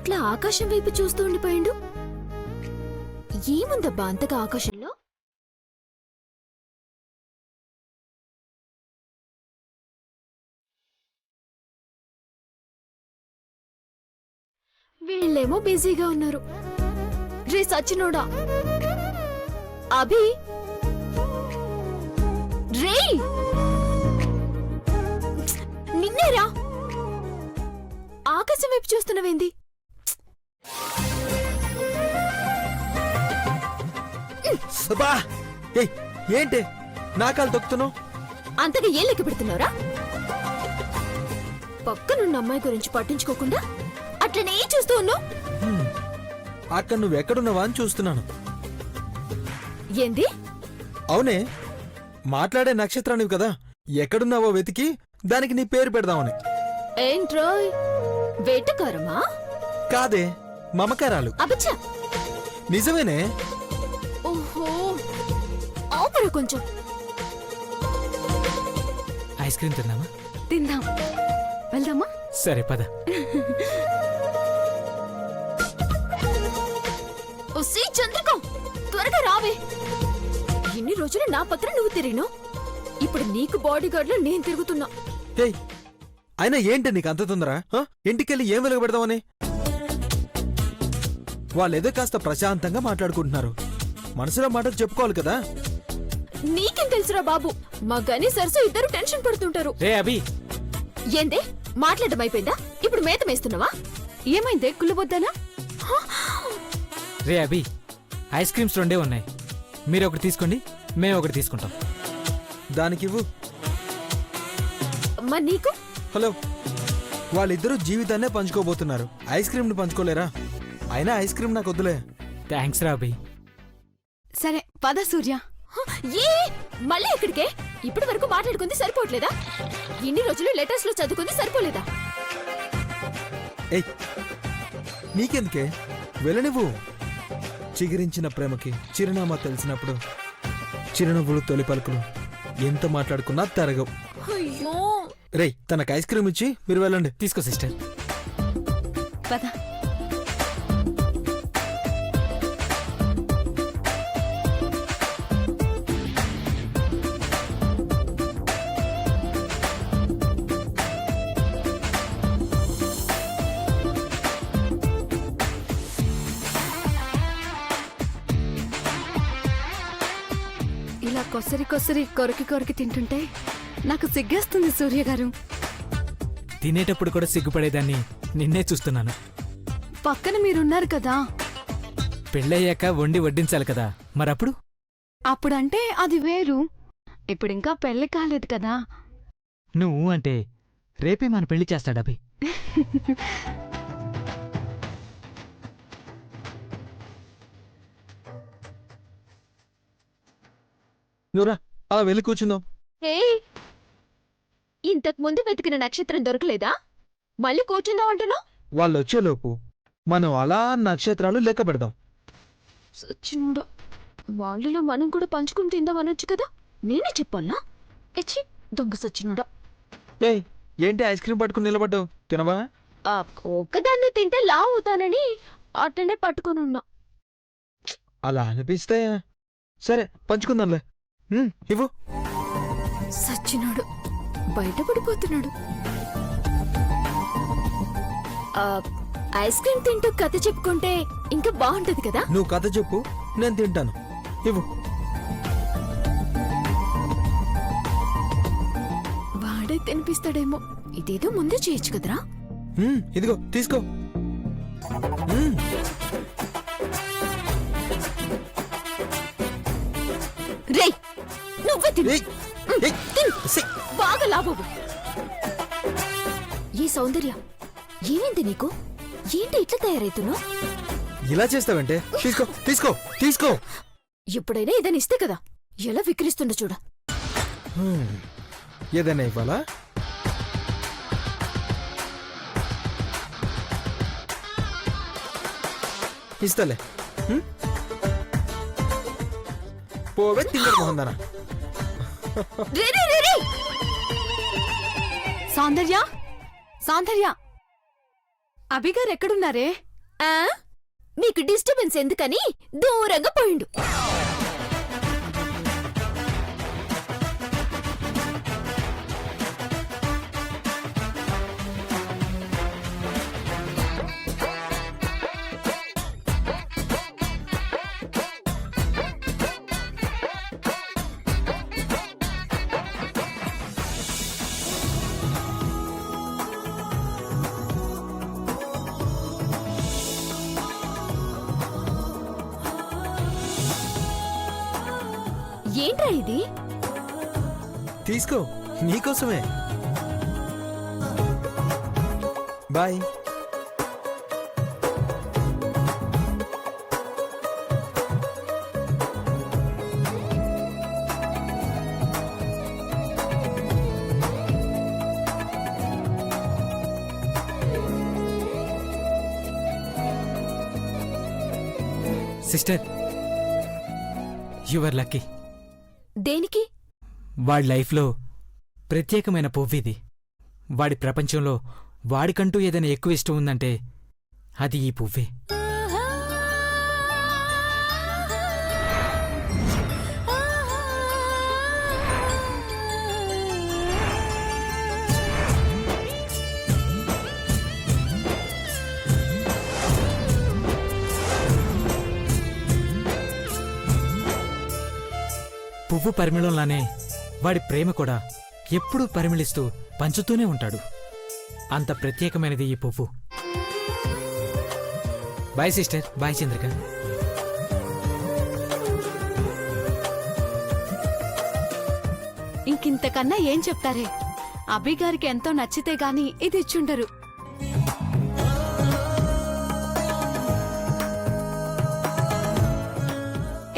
అట్లా ఆకాశం వైపు చూస్తూ ఉండిపోయిండు. ఏముందబ్బా అంతగా ఆకాశంలో? వీళ్ళేమో బిజీగా ఉన్నారు. రే సచ్చినోడా, అభి రే, నిన్నేరా ఆకాశం వైపు చూస్తున్నవేంది? ఏంటి నా కాలు తొక్కుతున్నావు? అంతగా ఏం లెక్క పెడుతున్నావురా? పక్కనున్న అమ్మాయి గురించి పట్టించుకోకుండా అట్లనే చూస్తూ ఉన్నావు. అక్కడ నువ్వెక్కడున్నావా అని చూస్తున్నాను. ఏంది? అవునే, మాట్లాడే నక్షత్రానివి కదా, ఎక్కడున్నావో వెతికి దానికి నీ పేరు పెడదామని. ఏంట్రోయ్, వేటకారమా? కాదే, మమకారాలు. అబచ్చా, నిజమేనే. ఓహో, ఆపరా కొంచెం. ఐస్ క్రీమ్ తిందామా? తిందాం, వెళ్దామా? సరే పద. ఒసే చంద్రిక, త్వరగా రావే. ఎన్ని రోజులు నా పక్కన నువ్వు తిరిగినావు, ఇప్పుడు నీకు బాడీ గార్డ్ లో నేను తిరుగుతున్నా. అయినా ఏంటి నీకు అంత తొందర? ఇంటికెళ్ళి ఏం వెలుగు పెడదామని? వాళ్ళేదో కాస్త ప్రశాంతంగా మాట్లాడుకుంటున్నారు, మనసులో మాటలు చెప్పుకోవాలి కదా. నీకేం తెలుసురా బాబు, మా గని సరసు ఇద్దరు టెన్షన్ పడుతుంటారు. రే అభి, ఏందే మాట్లాడడం అయిపోయిందా? ఇప్పుడు మేత మేస్తున్నావా? ఏమైందే, కుళ్ళబోద్దానా? రే అభి, ఐస్ క్రీమ్స్ 2 ఉన్నాయి, మీరు ఒకటి తీసుకోండి, మేము ఒకటి తీసుకుంటాం. దానికివ్వు. మరి నీకు? హలో, వాళ్ళిద్దరూ జీవితాన్నే పంచుకోబోతున్నారు, ఐస్ క్రీమ్ ని పంచుకోలేరా? అయినా ఐస్ క్రీమ్ నాకు వద్దులే. థ్యాంక్స్ రా అభి. సరే పద సూర్య. ఏ మళ్ళీ ఎక్కడికే? ఇప్పటి వరకు మాట్లాడుకుంది సరిపోవట్లేదా? ఇన్ని రోజులు లెటర్స్ లో చదువుకుంది సరిపోలేదా? ఏయ్, నీకెందుకే, వెళ్ళనివ్వు. చిగురించిన ప్రేమకి చిరునామా తెలిసినప్పుడు చిరునవ్వులు తొలి పలుకులు ఎంత మాట్లాడుకున్నా తరగవు. అయ్యో, రేయ్, తనకు ఐస్ క్రీమ్ ఇచ్చి మీరు వెళ్ళండి. తీసుకో సిస్టర్. పద. ఇలా కొసరి కొసరి కొరికి కొరికి తింటుంటే నాకు సిగ్గేస్తుంది సూర్య గారు. తినేటప్పుడు కూడా సిగ్గుపడేదాన్ని నిన్నే చూస్తున్నాను. పక్కన మీరున్నారు కదా. పెళ్ళయ్యాక వండి వడ్డించాలి కదా, మరప్పుడు? అప్పుడంటే అది వేరు, ఇప్పుడింకా పెళ్లి కాలేదు కదా. నువ్వు అంటే రేపే మన పెళ్లి చేస్తాడభి. నువ్వురా, అలా వెళ్ళి కూర్చుందాం. ఇంతకు ముందు వెతికిన నక్షత్రం దొరకలేదా? మళ్ళీ కూర్చుందాం అంటున్నావు? వాళ్ళు వచ్చేలోపు మనం అలా నక్షత్రాలు లెక్క పెడదాం. సచ్చినోడా, వాళ్ళలో మనం కూడా పంచుకుని తిందాం అనొచ్చు కదా. నేనే చెప్పాలా? ఎచ్చి దొంగ సచ్చినోడా. ఏయ్, ఏంటి ఐస్ క్రీమ్ పట్టుకుని నిలబడ్డావు? తినవా? ఒక్కదాన్ని తింటే లావు అవుతానని అట్టనే పట్టుకుని ఉన్నా. అలా అనిపిస్తే సరే, పంచుకుందాంలే. ఇవ్వు. సచ్చినోడు బయటపడిపోతున్నాడు. ఐస్ క్రీమ్ తింటూ కథ చెప్పుకుంటే ఇంకా బాగుంటది కదా. నువ్వు కథ చెప్పు, నేను తింటాను. ఇవ్వు. వాడే తినిపిస్తాడేమో, ఇదేదో ముందే చేయొచ్చు కదరా. ఇదిగో తీసుకో. రే, నువ్వే తిను. బాగా లాభవు. ఈ సౌందర్య ఏమైంది నీకు? ఏంటి ఇట్లా తయారైతున్నావు? ఇలా చేస్తావంటే? తీసుకో తీసుకో తీసుకో. ఎప్పుడైనా ఏదైనా ఇస్తే కదా ఎలా విక్రిస్తుండ చూడ. ఏదైనా ఇవ్వాలా? ఇస్తలే. పోవే తింగర్ మొహందనా. సౌందర్య, సౌందర్య, అభిగారు ఎక్కడున్నారే? ఆ మీకు డిస్టర్బెన్స్ ఎందుకని దూరంగా పోయిండు. ఏంట్రా ఇది? తీసుకో, నీకోసమే. బాయ్. Sister, your lucky. దేనికి? వాడి లైఫ్లో ప్రత్యేకమైన పువ్విది. వాడి ప్రపంచంలో వాడికంటూ ఏదైనా ఎక్కువ ఇష్టం ఉందంటే అది ఈ పువ్వే. పువ్వు పరిమళంలానే వాడి ప్రేమ కూడా ఎప్పుడూ పరిమళిస్తూ పంచుతూనే ఉంటాడు. అంత ప్రత్యేకమైనది ఈ పువ్వు. Bye sister. బాయ్ చంద్రిక. ఇంకింతకన్నా ఏం చెప్తారే? అభి గారికి ఎంతో నచ్చితే గాని ఇది ఇచ్చుండరు.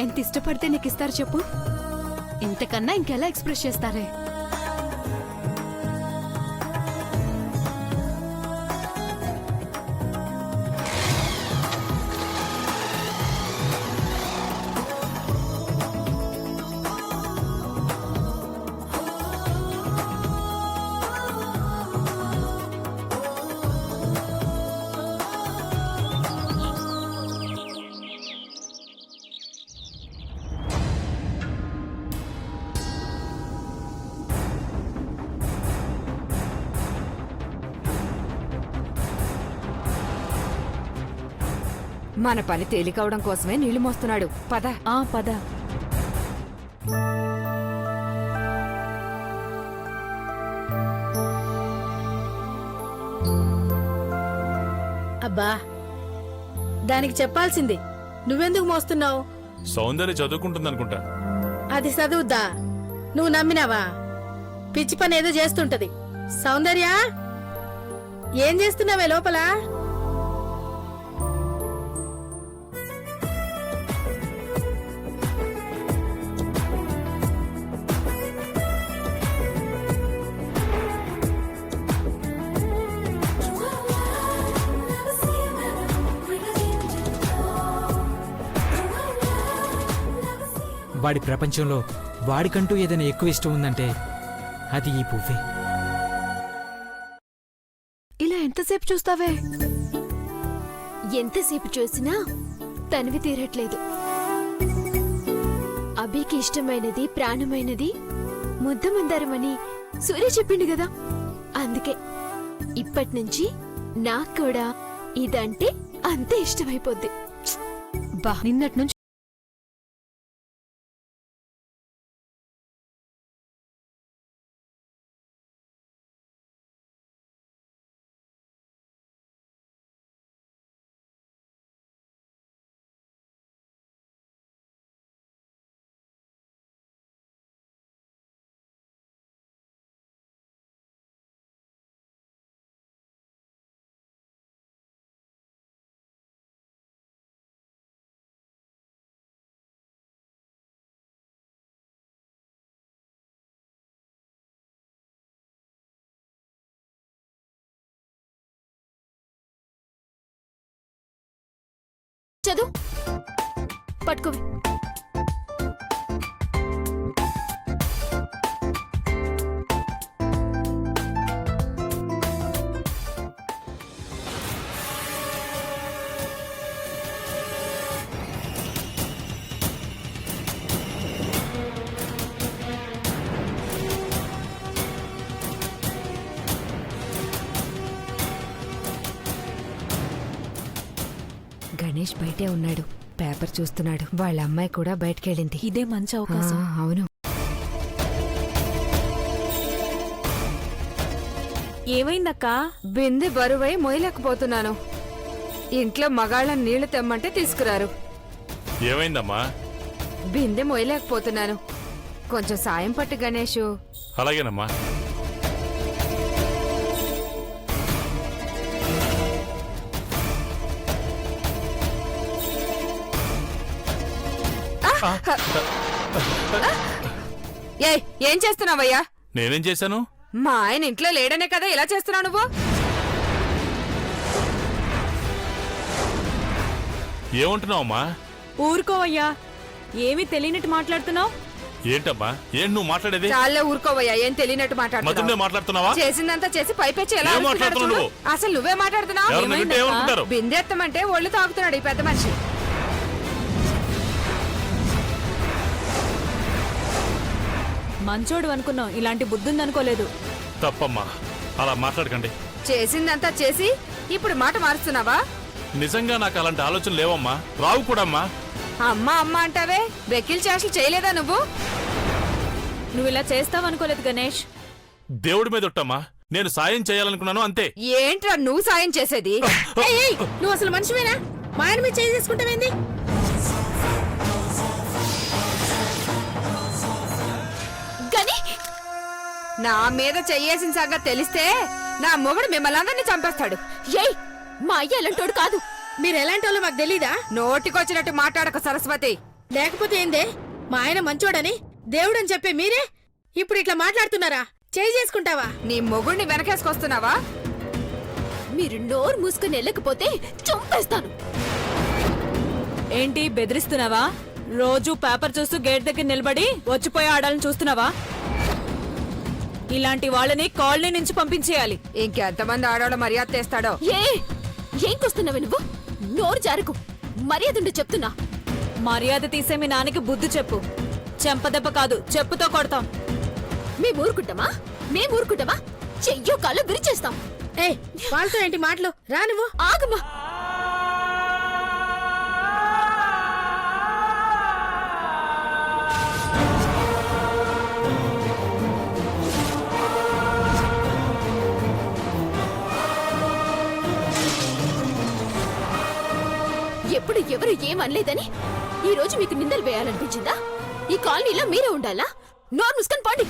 ఎంత ఇష్టపడితే నీకు ఇస్తారు చెప్పు? ఇంతకన్నా ఇంకెలా ఎక్స్ప్రెస్ చేస్తారే? మన పని తేలికవడం కోసమే నీళ్లు మోస్తున్నాడు. పద. పద. అబ్బా, దానికి చెప్పాల్సింది. నువ్వెందుకు మోస్తున్నావు? సౌందర్య చదువుకుంటుందనుకుంటా. అది చదువుద్దా? నువ్వు నమ్మినావా? పిచ్చి పని ఏదో చేస్తుంటది. సౌందర్య, ఏం చేస్తున్నావే లోపల? వాడి ప్రపంచంలో వాడికంటూ ఏదైనా ఎక్కువ ఇష్టం ఉందంటే అది ఈ పువ్వే. ఇలా ఎంతసేపు చూస్తావే? ఎంతసేపు చూసినా తనివి తీరట్లేదు. అభికి ఇష్టమైనది, ప్రాణమైనది ముద్దమందారమని సూర్య చెప్పిండు కదా. అందుకే ఇప్పటినుంచి నాకు కూడా ఇదంటే అంతే ఇష్టమైపోద్ది. బా, నిన్నటి నుంచి చదువు పట్టుకోవి. గణేష్ బయటే ఉన్నాడు, పేపర్ చూస్తున్నాడు. వాళ్ళ అమ్మాయి కూడా బయటకెళ్ళింది. ఇదే మంచి ఆ, అవకాశం. అవును. ఏమైందక్కా? బిందె బరువై మోయలేకపోతున్నాను. ఇంట్లో మగాళ్ళని నీళ్లు తెమ్మంటే తీసుకురారు. ఏమైందమ్మా? బిందె మోయలేకపోతున్నాను. కొంచెం సాయం పట్టు గణేషు. అలాగేనమ్మా. ఏయ్, ఏం చేస్తున్నావయ్యా? నేనేం చేశాను? మా ఆయన ఇంట్లో లేడనే కదా ఇలా చేస్తున్నావు నువ్వు? ఏమంటున్నావమ్మా? ఊరుకోవయ్యా, ఏమీ తెలియనట్టు మాట్లాడుతున్నావు. ఏంటమ్మా? ఏంటి నువ్వు మాట్లాడేది? చాలే ఊరుకోవయ్యా, ఏం తెలియనట్టు మధునే మాట్లాడుతున్నావు. మాట్లాడుతున్నావా? చేసిందంతా చేసి పైపెచ్చి ఎలా ఏం అరుస్తున్నాడు మాట్లాడుతున్నావు చూడు. నువ్వు? అసలు నువ్వే మాట్లాడుతున్నావు. ఎవరిని వింటే ఏమనుకుంటారు? బిందెత్తమంటే ఒళ్ళు తాగుతున్నాడు ఈ పెద్ద మనిషి. మంచోడు అనుకున్నావు, ఇలాంటి బుద్ధుందనుకోలేదు. తప్పమ్మా, అలా మాట్లాడకండి. చేసిందంతా చేసి ఇప్పుడు మాట మారుస్తున్నావా? నిజంగా నాకు అలాంటి ఆలోచన లేవమ్మా, రావు కూడా అమ్మా. అమ్మా అమ్మ అంటావే, వెకిల్ చేష్టలు చేయలేదా నువ్వు? నువ్వు ఇలా చేస్తావనుకోలేదు గణేష్. దేవుడి మీద ఒట్టమ్మా, నేను సాయం చేయాలనుకున్నాను అంతే. ఏంట్రా నువ్వు సాయం చేసేది? ఏయ్, ఏయ్, నువ్వు అసలు మనిషివేనా? మా ఆయన మీద చేయి చేసుకుంటావేంది? గని, నా మీద చెయ్యేసిన సంగతి తెలిస్తే నా మొగుడు మిమ్మల్ని అందరినీ చంపేస్తాడు. ఏయ్, మా అయ్య ఎలాంటోడు కాదు. మీరు ఎలాంటి వాళ్ళో మాకు తెలీదా? నోటికొచ్చినట్టు మాట్లాడక సరస్వతి. లేకపోతే ఏందే? మా ఆయన మంచోడని దేవుడని చెప్పే మీరే ఇప్పుడు ఇట్లా మాట్లాడుతున్నారా? చేయి చేసుకుంటావా? నీ మొగుడిని వెనకేసుకొస్తున్నావా? మీరు నోరు మూసుకుని వెళ్ళకపోతే చంపేస్తాను. ఏంటి బెదిరిస్తున్నావా? రోజు పేపర్ చూస్తూ గేట్ దగ్గర నిలబడి వచ్చిపోయే ఆడాలని చూస్తున్నావా? ఇలాంటి వాళ్ళని కాలనీ నుంచి పంపించేయాలి. ఇంకెంతమంది ఆడవాళ్ళ మర్యాద తెస్తాడో. ఏం కూస్తున్నావు నువ్వు? నోరు జారుకు, మర్యాదుండి చెప్తున్నా. మర్యాద తీసే మీ నాన్నకి బుద్ధి చెప్పు. చెంపదెబ్బ కాదు, చెప్పుతో కొడతాం. మేము ఊరుకుంటామా? చెయ్యో కాళ్ళు విరిచేస్తాం. ఏయ్, వాళ్ళతో ఏంటి మాటలు? రా నువ్వు. ఆగమ్మా. ఎప్పుడు ఎవరు ఏమనలేదని ఈ రోజు మీకు నిందలు వేయాలనిపించిందా? ఈ కాలనీలో మీరే ఉండాలా? నోరు మూసుకొని పోండి.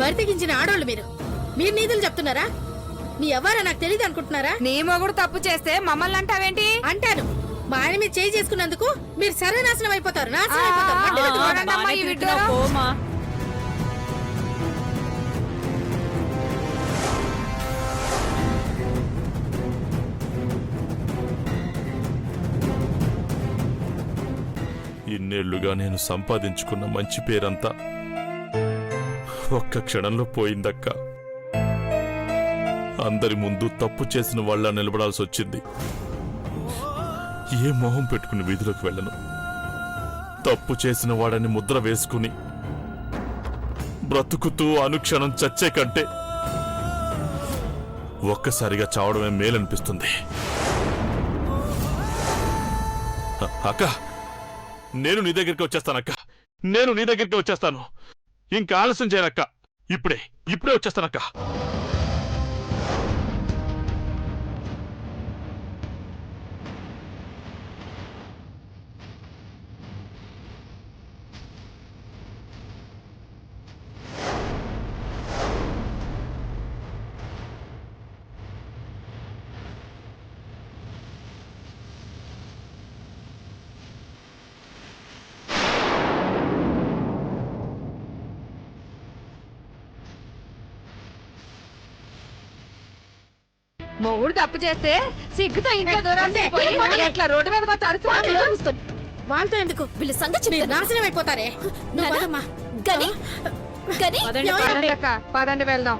బరితెగించిన ఆడోళ్ళు మీరు నీతులు చెప్తున్నారా? మీ ఎవరా నాకు తెలియదు అనుకుంటున్నారా? నీ మొగుడు తప్పు చేస్తే మమ్మల్ని అంటావేంటి? అంటాను. మా ఆయన మీద చేయి చేసుకున్నందుకు మీరు సర్వనాశనం అయిపోతారు. నాశనం అయిపోతారు. మట్టి వద్దు మాట. అమ్మా, ఈ విడ్డూరం. ఇన్నేళ్లుగా నేను సంపాదించుకున్న మంచి పేరంతా ఒక్క క్షణంలో పోయిందక్క. అందరి ముందు తప్పు చేసిన వాళ్ళ నిలబడాల్సి వచ్చింది. ఏ మొహం పెట్టుకుని వీధిలోకి వెళ్ళను. తప్పు చేసిన వాడని ముద్ర వేసుకుని బ్రతుకుతూ అనుక్షణం చచ్చే కంటే ఒక్కసారిగా చావడమే మేలనిపిస్తుంది. అక్క, నేను నీ దగ్గరికి వచ్చేస్తానక్క. నేను నీ దగ్గరికి వచ్చేస్తాను. ఇంకా ఆలస్యం చేయనక్క. ఇప్పుడే వచ్చేస్తానక్క. మొగుడు తప్పు చేస్తే సిగ్గుతో ఇంట్లో దూరాన్ని పోయి ఎట్లా రోడ్డు మీద తడుచు. వాళ్ళతో ఎందుకు? వీళ్ళ సంగతి మీరు చెప్తాను. నాశనం అయిపోతారే. నువ్వు నాన్న, పదమ్మా. గని, గని, పదండి వెళ్దాం.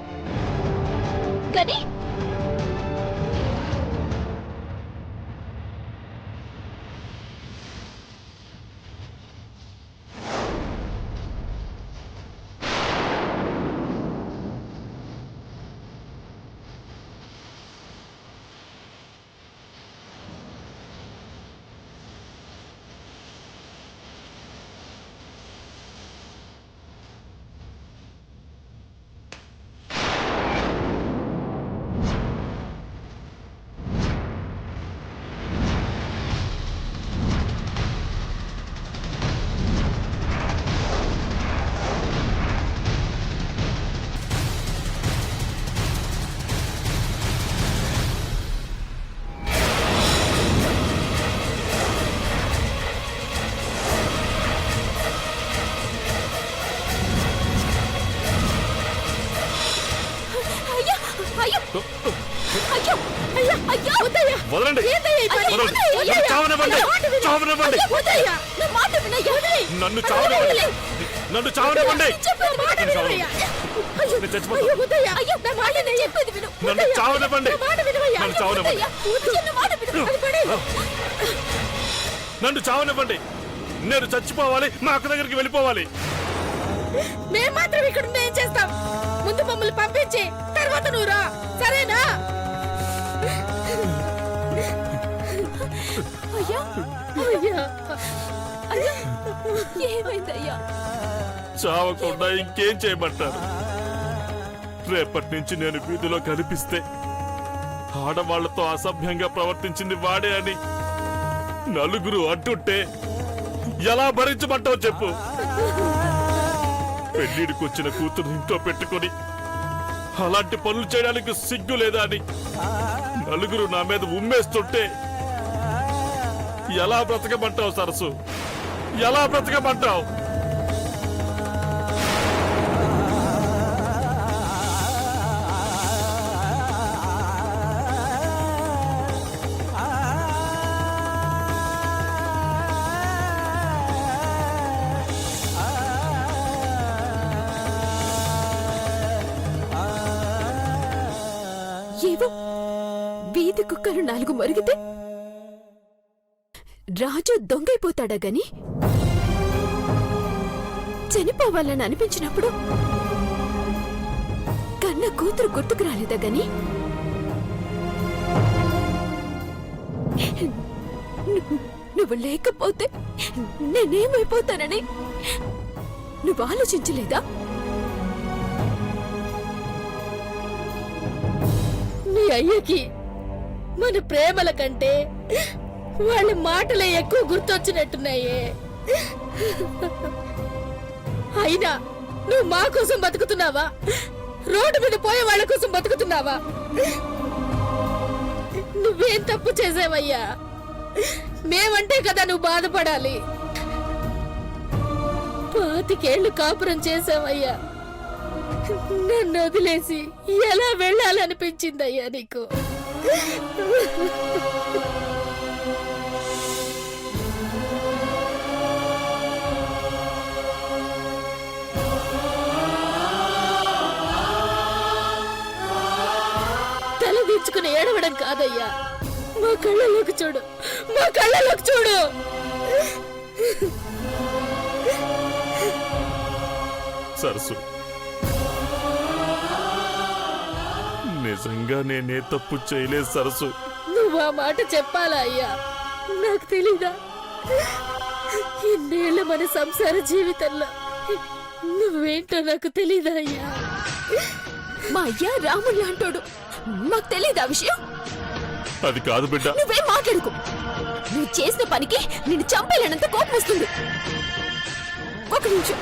అయ్యో అయ్యో అయ్యో వద్దయ్యా వదలండి ఏందయ్యా ఈ పని? వదలండి. వద్దయ్యా. నన్ను చావనివ్వండి. నా మాట విను. చావనివ్వండి. వద్దయ్యా. నా మాట వినయ్యా నన్ను చావనివ్వండి. నన్ను చావనివ్వండి. నా మాట వినవయ్యా. అయ్యో, నేను చచ్చిపోతాను. అయ్యో, వద్దయ్యా. అయ్యో నా మాట వినయ్యా. చెప్పేది విను నన్ను చావనివ్వండి. నా మాట వినవయ్యా. నన్ను చావనివ్వండి. వద్దయ్యా. నా మాట విను అది పడే. నన్ను చావనివ్వండి. నేను చచ్చిపోవాలి, మా అక్క దగ్గరికి వెళ్ళిపోవాలి. మేం మాత్రం ఇక్కడ ఏం చేస్తాం? ముందు మమ్మల్ని పంపించి తర్వాత నువ్వు రా, సరేనా? అయ్యా అయ్యా, అయ్యా ఏమైందయ్యా చావకుండా ఇంకేం చేయమంటారు? రేపటి నుంచి నేను వీధిలో కనిపిస్తే ఆడవాళ్లతో అసభ్యంగా ప్రవర్తించింది వాడే అని నలుగురు అంటుంటే ఎలా భరించమంటావు చెప్పు? పెళ్లిడికి వచ్చిన కూతురు ఇంట్లో పెట్టుకొని అలాంటి పనులు చేయడానికి సిగ్గు లేదా అని నలుగురు నా మీద ఉమ్మేస్తుంటే ఎలా బ్రతకమంటావు సరసు? ఎలా బ్రతకమంటావు? ఏవో వీధి కుక్కలు 4 మరిగితే రాజు దొంగైపోతాడా గాని చనిపోవాలని అనిపించినప్పుడు కన్న కూతురు గుర్తుకు రాలేదా గాని నువ్వు లేకపోతే నేనేమైపోతానని నువ్వు ఆలోచించలేదా? మీ అయ్యకి మన ప్రేమల కంటే వాళ్ళ మాటలే ఎక్కువ గుర్తొచ్చినట్టున్నాయే. అయినా నువ్వు మా కోసం బతుకుతున్నావా? రోడ్డు మీద పోయే వాళ్ళ కోసం బతుకుతున్నావా? నువ్వేం తప్పు చేసావయ్యా? మేమంటే కదా నువ్వు బాధపడాలి. 25 ఏళ్ళు కాపురం చేసావయ్యా. నన్ను వదిలేసి ఎలా వెళ్ళాలనిపించిందయ్యా నీకు? తల దించుకుని ఏడవడం కాదయ్యా, మా కళ్ళలోకి చూడు, మా కళ్ళలోకి చూడు. సరసు, నిజంగా నేనే తప్పు చేయలేదు సరసు. నువ్వు ఆ మాట చెప్పాలా అయ్యా? నాకు తెలీదా? ఇన్నేళ్ల మన సంసార జీవితంలో నువ్వేంటో నాకు తెలీదా అయ్యా? మా అయ్య రాముడు లాంటోడు, మాకు తెలీదా విషయం? అది కాదు బిడ్డ. నువ్వేం మాట్లాడుకో. నువ్వు చేసిన పనికి నిన్ను చంపేలేనంత కోపం వస్తుంది. ఒక నిమిషం.